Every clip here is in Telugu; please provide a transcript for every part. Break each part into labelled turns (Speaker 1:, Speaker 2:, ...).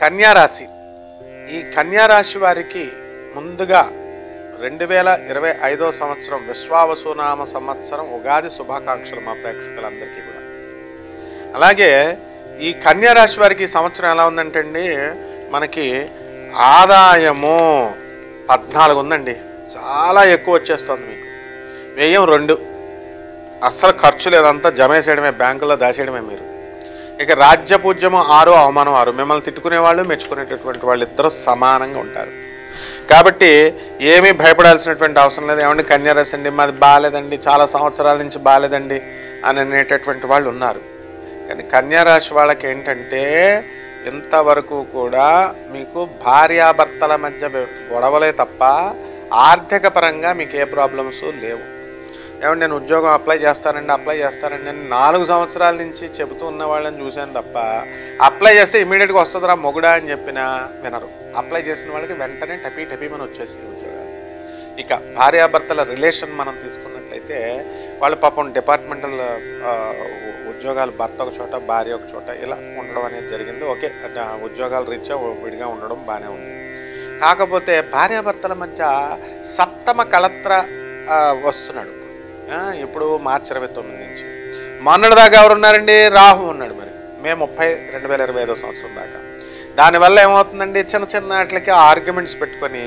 Speaker 1: కన్యా రాశి. ఈ కన్యా రాశి వారికి ముందుగా 2025 సంవత్సరం విశ్వావసునామ సంవత్సరం ఉగాది శుభాకాంక్షలు మా ప్రేక్షకులందరికీ కూడా. అలాగే ఈ కన్యా రాశి వారికి ఈ సంవత్సరం ఎలా ఉందంటే అండి, మనకి ఆదాయము 14 ఉందండి. చాలా ఎక్కువ వచ్చేస్తుంది. మీకు వ్యయం 2, అస్సలు ఖర్చు లేదంతా జమేసేయడమే, బ్యాంకులో దాచేయడమే మీరు. ఇక రాజ్యపూజ్యము 6, అవమానం 6. మిమ్మల్ని తిట్టుకునే వాళ్ళు మెచ్చుకునేటటువంటి వాళ్ళు ఇద్దరు సమానంగా ఉంటారు. కాబట్టి ఏమీ భయపడాల్సినటువంటి అవసరం లేదు. ఏమంటే కన్యా రాశి అండి మాది బాగాలేదండి, చాలా సంవత్సరాల నుంచి బాగాలేదండి అని అనేటటువంటి వాళ్ళు ఉన్నారు. కానీ కన్యా రాశి వాళ్ళకి ఏంటంటే ఇంతవరకు కూడా మీకు భార్యాభర్తల మధ్య గొడవలే తప్ప ఆర్థిక పరంగా మీకు ఏ ప్రాబ్లమ్స్ లేవు. ఏమంటే నేను ఉద్యోగం అప్లై చేస్తానండి అని 4 సంవత్సరాల నుంచి చెబుతూ ఉన్న వాళ్ళని చూశాను తప్ప అప్లై చేస్తే ఇమీడియట్గా వస్తుందిరా మొగుడా అని చెప్పినా వినరు. అప్లై చేసిన వాళ్ళకి వెంటనే టపీ మనం వచ్చేసింది ఉద్యోగాలు. ఇక భార్యాభర్తల రిలేషన్ మనం తీసుకున్నట్లయితే వాళ్ళు పాపం డిపార్ట్మెంటల్ ఉద్యోగాలు, భర్త ఒక చోట భార్య ఒక చోట ఇలా ఉండడం అనేది జరిగింది. ఓకే, ఉద్యోగాలు రీత్యా విడిగా ఉండడం బాగానే ఉంది. కాకపోతే భార్యాభర్తల మధ్య సప్తమ కళత్ర వస్తున్నాడు. ఇప్పుడు మార్చి 29 నుంచి మొన్నటి దాకా ఎవరు ఉన్నారండి? రాహు ఉన్నాడు. మరి మే 30, 2025 సంవత్సరం దాకా. దానివల్ల ఏమవుతుందండి, చిన్న చిన్న వాటికి ఆర్గ్యుమెంట్స్ పెట్టుకొని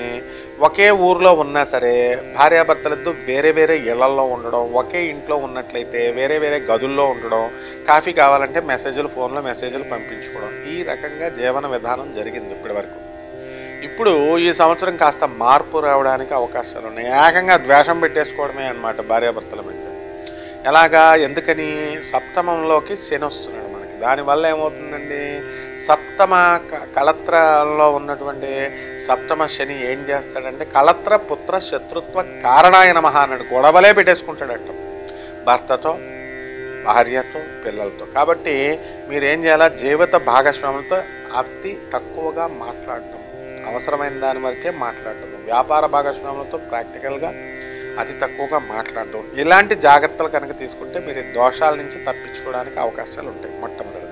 Speaker 1: ఒకే ఊర్లో ఉన్నా సరే భార్యాభర్తలతో వేరే వేరే ఇళ్లల్లో ఉండడం, ఒకే ఇంట్లో ఉన్నట్లయితే వేరే వేరే గదుల్లో ఉండడం, కాఫీ కావాలంటే మెసేజ్లు, ఫోన్లో మెసేజ్లు పంపించుకోవడం, ఈ రకంగా జీవన విధానం జరిగింది ఇప్పటి వరకు. ఇప్పుడు ఈ సంవత్సరం కాస్త మార్పు రావడానికి అవకాశాలు ఉన్నాయి. ఏకంగా ద్వేషం పెట్టేసుకోవడమే అన్నమాట భార్యాభర్తల మధ్య. ఎలాగా? ఎందుకని? సప్తమంలోకి శని వస్తున్నాడు మనకి. దానివల్ల ఏమవుతుందండి, సప్తమ కళత్రలో ఉన్నటువంటి సప్తమ శని ఏం చేస్తాడంటే కళత్ర పుత్ర శత్రుత్వ కారణాయ నమః అన్నాడు. గొడవలే పెట్టేసుకుంటాడట భర్తతో, భార్యతో, పిల్లలతో. కాబట్టి మీరేం చేయాలా, జీవిత భాగస్వాములతో అతి తక్కువగా మాట్లాడటం, అవసరమైన దాని వరకే మాట్లాడటం, వ్యాపార భాగస్వాములతో ప్రాక్టికల్గా అతి తక్కువగా మాట్లాడటం, ఇలాంటి జాగ్రత్తలు కనుక తీసుకుంటే మీరు దోషాల నుంచి తప్పించుకోవడానికి అవకాశాలు ఉంటాయి. మొట్టమొదటిది.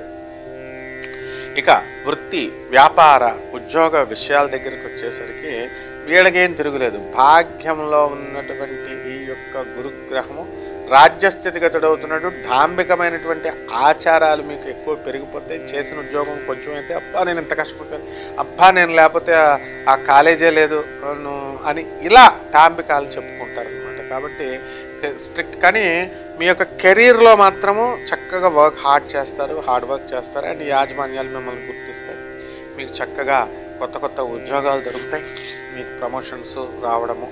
Speaker 1: ఇక వృత్తి, వ్యాపార, ఉద్యోగ విషయాల దగ్గరికి వచ్చేసరికి వీళ్ళకేం తిరుగులేదు. భాగ్యంలో ఉన్నటువంటి ఈ యొక్క గురుగ్రహము రాజ్యస్థితిగతుడవుతున్నాడు. డాంబికమైనటువంటి ఆచారాలు మీకు ఎక్కువ పెరిగిపోతే, చేసిన ఉద్యోగం కొంచెం అయితే అబ్బా నేను ఇంత కష్టపడ్డాను, అబ్బా నేను లేకపోతే ఆ కాలేజే లేదు అని ఇలా డాంబికాలు చెప్పుకుంటారనమాట. కాబట్టి స్ట్రిక్ట్. కానీ మీ యొక్క కెరీర్లో మాత్రము చక్కగా హార్డ్ వర్క్ చేస్తారు అండ్ యాజమాన్యాలు మిమ్మల్ని గుర్తిస్తాయి. మీకు చక్కగా కొత్త కొత్త ఉద్యోగాలు దొరుకుతాయి, మీకు ప్రమోషన్స్ రావడము,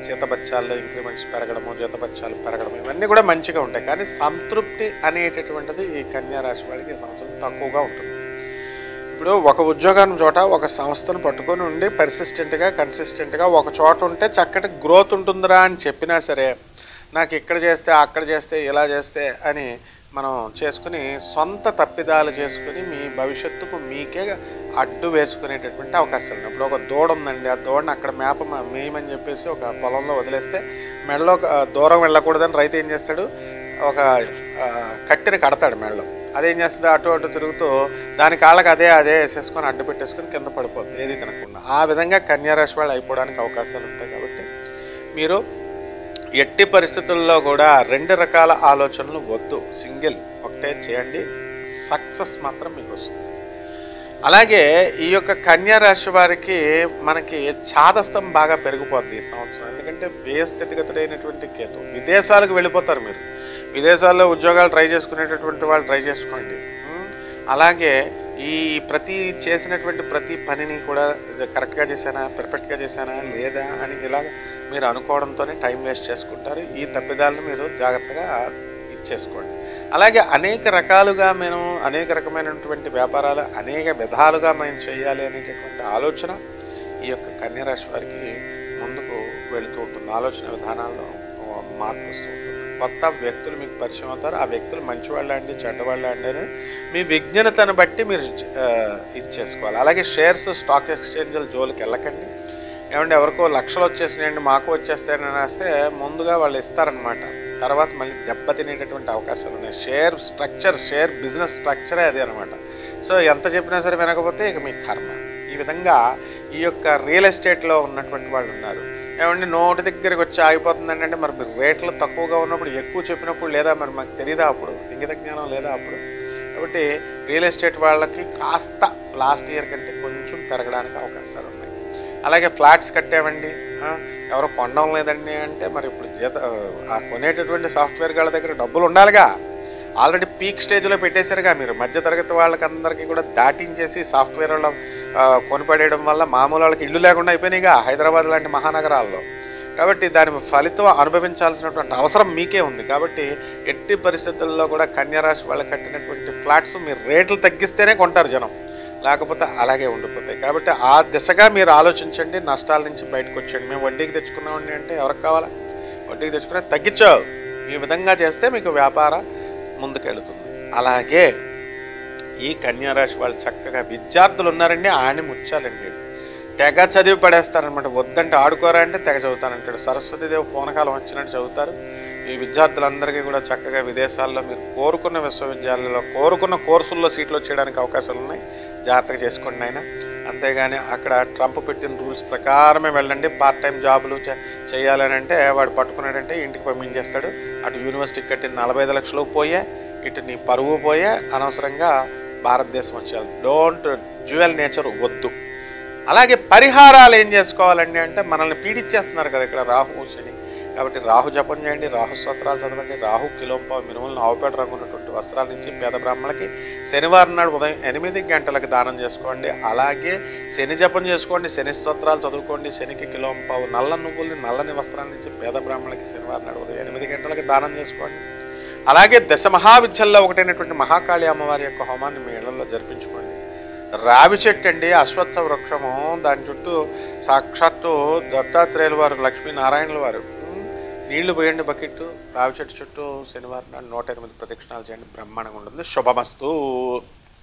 Speaker 1: జీతబత్యాల్లో ఇంక్రిమెంట్స్ పెరగడము, జీతబత్యాలు పెరగడము, ఇవన్నీ కూడా మంచిగా ఉంటాయి. కానీ సంతృప్తి అనేటటువంటిది ఈ కన్యా రాశి వాడికి ఈ సంవత్సరం తక్కువగా ఉంటుంది. ఇప్పుడు ఒక ఉద్యోగం చోట ఒక సంస్థను పట్టుకొని ఉండి కన్సిస్టెంట్గా ఒక చోట ఉంటే చక్కటి గ్రోత్ ఉంటుందిరా అని చెప్పినా సరే, నాకు ఇక్కడ చేస్తే అక్కడ చేస్తే ఇలా చేస్తే అని మనం చేసుకుని సొంత తప్పిదాలు చేసుకుని మీ భవిష్యత్తుకు మీకే అడ్డు వేసుకునేటటువంటి అవకాశాలు ఉన్నాయి. ఇప్పుడు ఒక దూడ ఉందండి, ఆ దూడని అక్కడ మేయమని చెప్పేసి ఒక పొలంలో వదిలేస్తే మెడలో దూరం వెళ్ళకూడదని రైతు ఏం చేస్తాడు, ఒక కట్టెని కడతాడు మెడలో. అదేం చేస్తుంది, అటు అటు తిరుగుతూ దాని కాళ్ళకి అదే వేసేసుకొని అడ్డు పెట్టేసుకొని కింద పడిపోతుంది ఏది తినకుండా. ఆ విధంగా కన్యా రాశి వాళ్ళు అయిపోవడానికి అవకాశాలు ఉంటాయి. కాబట్టి మీరు ఎట్టి పరిస్థితుల్లో కూడా 2 రకాల ఆలోచనలు వద్దు, సింగిల్ ఒకటే చేయండి, సక్సెస్ మాత్రం మీకు వస్తుంది. అలాగే ఈ యొక్క కన్యా రాశి వారికి మనకి ఛాదస్థం బాగా పెరిగిపోద్ది ఈ సంవత్సరం. ఎందుకంటే వ్యయస్థితిగతుడైనటువంటి కేతు. విదేశాలకు వెళ్ళిపోతారు మీరు. విదేశాల్లో ఉద్యోగాలు ట్రై చేసుకునేటటువంటి వాళ్ళు ట్రై చేసుకోండి. అలాగే ఈ చేసినటువంటి ప్రతి పనిని కూడా కరెక్ట్గా చేశానా, పర్ఫెక్ట్గా చేశానా లేదా అని ఇలా మీరు అనుకోవడంతోనే టైం వేస్ట్ చేసుకుంటారు. ఈ తప్పిదాలను మీరు జాగ్రత్తగా ఇచ్చేసుకోండి. అలాగే అనేక రకమైనటువంటి వ్యాపారాలు అనేక విధాలుగా మేము చేయాలి అనేటటువంటి ఆలోచన ఈ యొక్క కన్యా రాశి వారికి ముందుకు వెళుతూ ఉంటుంది. ఆలోచన విధానాల్లో మార్పు వస్తూ ఉంటుంది. కొత్త వ్యక్తులు మీకు పరిచయం అవుతారు. ఆ వ్యక్తులు మంచివాళ్ళ అండి చెడ్డవాళ్ళ అండి అని మీ విజ్ఞతను బట్టి మీరు ఇచ్చేసుకోవాలి. అలాగే షేర్స్, స్టాక్ ఎక్స్చేంజ్ల జోలికి వెళ్ళకండి. ఏమంటే ఎవరికో లక్షలు వచ్చేసినాయండి మాకు వచ్చేస్తాయని వస్తే ముందుగా వాళ్ళు ఇస్తారనమాట, తర్వాత మళ్ళీ దెబ్బతినేటటువంటి అవకాశాలు ఉన్నాయి. షేర్ బిజినెస్ స్ట్రక్చరే అదే అనమాట. సో ఎంత చెప్పినా సరే వినకపోతే ఇక మీ కర్మ. ఈ విధంగా ఈ యొక్క రియల్ ఎస్టేట్లో ఉన్నటువంటి వాళ్ళు ఉన్నారు. ఏమంటే నోటి దగ్గరికి వచ్చి ఆగిపోతుందండి అంటే మరి రేట్లు తక్కువగా ఉన్నప్పుడు ఎక్కువ చెప్పినప్పుడు లేదా మరి మాకు తెలియదా అప్పుడు, ఇంగిత జ్ఞానం లేదా అప్పుడు? కాబట్టి రియల్ ఎస్టేట్ వాళ్ళకి కాస్త లాస్ట్ ఇయర్ కంటే కొంచెం పెరగడానికి అవకాశాలు ఉన్నాయి. అలాగే ఫ్లాట్స్ కట్టామండి, ఎవరో కొనడం లేదండి అంటే మరి ఇప్పుడు ఆ కొనేటటువంటి సాఫ్ట్వేర్ వాళ్ళ దగ్గర డబ్బులు ఉండాలిగా. ఆల్రెడీ పీక్ స్టేజ్లో పెట్టేశారుగా. మీరు మధ్యతరగతి వాళ్ళకి అందరికీ కూడా దాటించేసి సాఫ్ట్వేర్ వాళ్ళ కొనిపడేయడం వల్ల మామూలు వాళ్ళకి ఇల్లు లేకుండా అయిపోయినాయిగా హైదరాబాద్ లాంటి మహానగరాల్లో. కాబట్టి దాని ఫలితం అనుభవించాల్సినటువంటి అవసరం మీకే ఉంది. కాబట్టి ఎట్టి పరిస్థితుల్లో కూడా కన్యారాశి వాళ్ళు కట్టినటువంటి ఫ్లాట్స్ మీరు రేట్లు తగ్గిస్తేనే కొంటారు జనం, లేకపోతే అలాగే ఉండిపోతాయి. కాబట్టి ఆ దిశగా మీరు ఆలోచించండి, నష్టాల నుంచి బయటకు వచ్చండి. మేము వడ్డీకి తెచ్చుకున్నామండి అంటే ఎవరికి కావాలా? వడ్డీకి తెచ్చుకునే తగ్గించావు. ఈ విధంగా చేస్తే మీకు వ్యాపారం ముందుకెళ్తుంది. అలాగే ఈ కన్యారాశి వాళ్ళు చక్కగా విద్యార్థులు ఉన్నారండి, ఆని ముచ్చాలండి, తెగ చదివి పడేస్తారనమాట. వద్దంటే ఆడుకోరా అంటే తెగ చదువుతానంటాడు. సరస్వతీదేవి పూనకాలం వచ్చినట్టు చదువుతారు. ఈ విద్యార్థులందరికీ కూడా చక్కగా విదేశాల్లో మీరు కోరుకున్న విశ్వవిద్యాలయంలో కోరుకున్న కోర్సుల్లో సీట్లు వచ్చేయడానికి అవకాశాలు ఉన్నాయి. జాగ్రత్తగా చేసుకోండి ఆయన. అంతేగాని అక్కడ ట్రంప్ పెట్టిన రూల్స్ ప్రకారమే వెళ్ళండి. పార్ట్ టైం జాబులు చేయాలని అంటే వాడు పట్టుకున్నాడంటే ఇంటికి పంపించేస్తాడు. అటు యూనివర్సిటీకి కట్టిన 45 లక్షలు పోయే, ఇటు నీ పరువు పోయే, అనవసరంగా భారతదేశం వచ్చేయాలి. డోంట్ డ్యూయల్ నేచర్ వద్దు. అలాగే పరిహారాలు ఏం చేసుకోవాలండి అంటే మనల్ని పీడించేస్తున్నారు కదా ఇక్కడ రాహు శని. కాబట్టి రాహు జపం చేయండి, రాహు స్తోత్రాలు చదవండి, రాహు కిలోంపావు మినుములను ఆవుపేట రంగు ఉన్నటువంటి వస్త్రాల నుంచి పేద బ్రాహ్మణులకి శనివారం నాడు ఉదయం 8 గంటలకు దానం చేసుకోండి. అలాగే శని జపం చేసుకోండి, శని స్తోత్రాలు చదువుకోండి. శనికి కిలోంపావు నల్ల నువ్వుల్ని నల్లని వస్త్రాల నుంచి పేద బ్రాహ్మణులకి శనివారం నాడు ఉదయం 8 గంటలకు దానం చేసుకోండి. అలాగే దశ మహావిద్యల్లో ఒకటైనటువంటి మహాకాళి అమ్మవారి యొక్క హోమాన్ని మీ ఇళ్లలో జరిపించుకోండి. రావి చెట్టు అండి, అశ్వత్థ వృక్షము, దాని చుట్టూ సాక్షాత్తు దత్తాత్రేయుల వారు, లక్ష్మీనారాయణుల వారు. నీళ్లు పోయండి బకెట్టు, రావి చెట్టు చుట్టూ శనివారం నాడు 108 ప్రదక్షిణాలు చేయండి. బ్రహ్మాండంగా ఉంటుంది. శుభమస్తు.